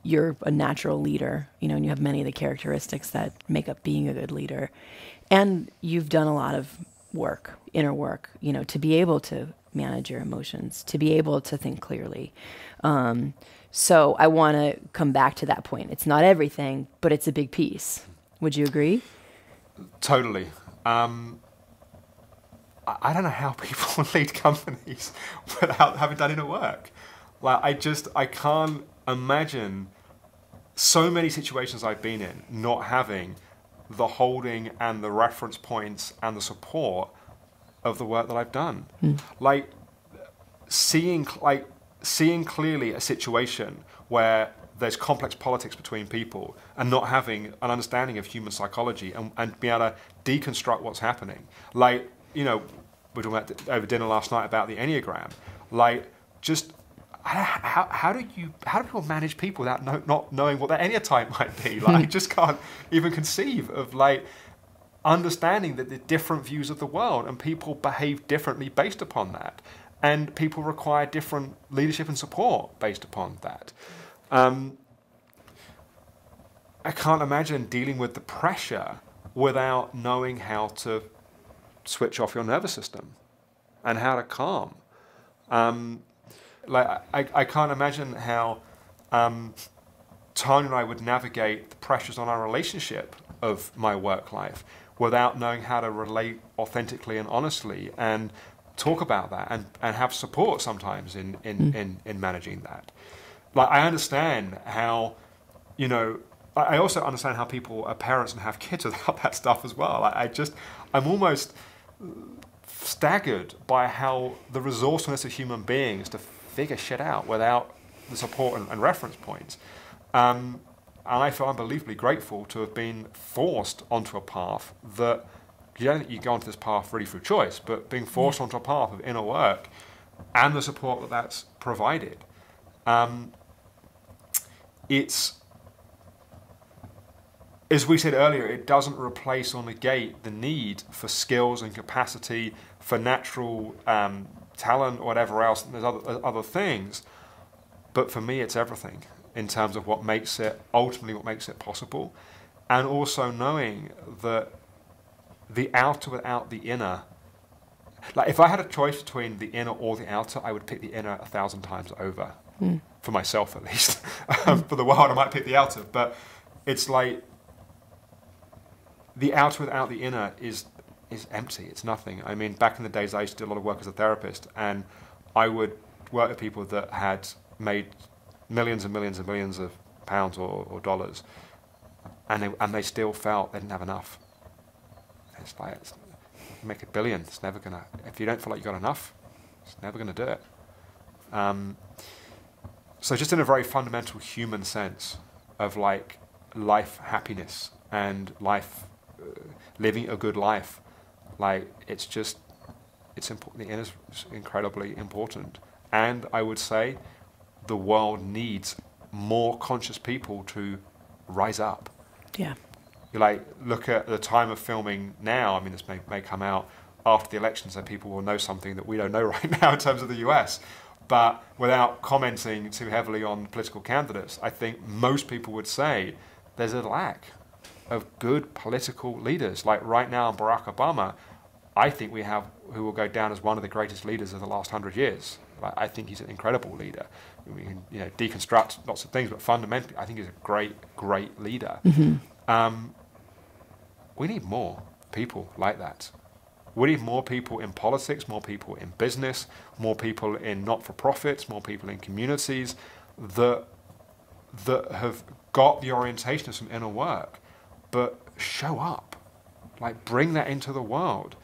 you're a natural leader, and you have many of the characteristics that make up being a good leader. And you've done a lot of work, inner work, to be able to manage your emotions, to be able to think clearly. So I want to come back to that point. It's not everything, but it's a big piece. Would you agree? Totally. I don't know how people lead companies without having done inner work. Like, I can't imagine so many situations I've been in not having the holding and the reference points and the support of the work that I've done. Like, seeing clearly a situation where there's complex politics between people and not having an understanding of human psychology and be able to deconstruct what's happening. Like, we were talking about over dinner last night about the Enneagram. Like, just how do people manage people without not knowing what their Enneatype might be? Like, I just can't even conceive of, like, understanding that the different views of the world and people behave differently based upon that. And people require different leadership and support based upon that. I can't imagine dealing with the pressure without knowing how to switch off your nervous system and how to calm. I can't imagine how Tanya and I would navigate the pressures on our relationship of my work life without knowing how to relate authentically and honestly and talk about that and have support sometimes in managing that. Like, I understand how, I also understand how people are parents and have kids without that stuff as well. I'm almost staggered by how the resourcefulness of human beings to figure shit out without the support and reference points. And I feel unbelievably grateful to have been forced onto a path that, you don't think you go onto this path really through choice, but being forced onto a path of inner work and the support that's provided. It's, as we said earlier, it doesn't replace or negate the need for skills and capacity, for natural talent or whatever else. There's other things, but for me, it's everything in terms of what makes it possible, and also knowing that the outer without the inner. Like, if I had a choice between the inner or the outer, I would pick the inner 1,000 times over. For myself, at least. For the world, I might pick the outer. But it's like the outer without the inner is empty. It's nothing. I mean, back in the days, I used to do a lot of work as a therapist, and I would work with people that had made millions and millions and millions of pounds or dollars, and they still felt they didn't have enough. It's like, you make $1 billion. It's never gonna. If you don't feel like you got enough, it's never gonna do it. So just in a very fundamental human sense of, like, life happiness and life, living a good life, like, it's important. The inner is incredibly important. And I would say the world needs more conscious people to rise up. Yeah. You, like, look at the time of filming now. I mean, this may come out after the election, so people will know something that we don't know right now in terms of the US. But without commenting too heavily on political candidates, I think most people would say there's a lack of good political leaders. Like, right now, Barack Obama, I think we have who will go down as one of the greatest leaders of the last 100 years. Like, I think he's an incredible leader. We can, deconstruct lots of things, but fundamentally, I think he's a great, great leader. We need more people like that. We need more people in politics, more people in business, more people in not-for-profits, more people in communities that have got the orientation of some inner work, but show up. Like, bring that into the world.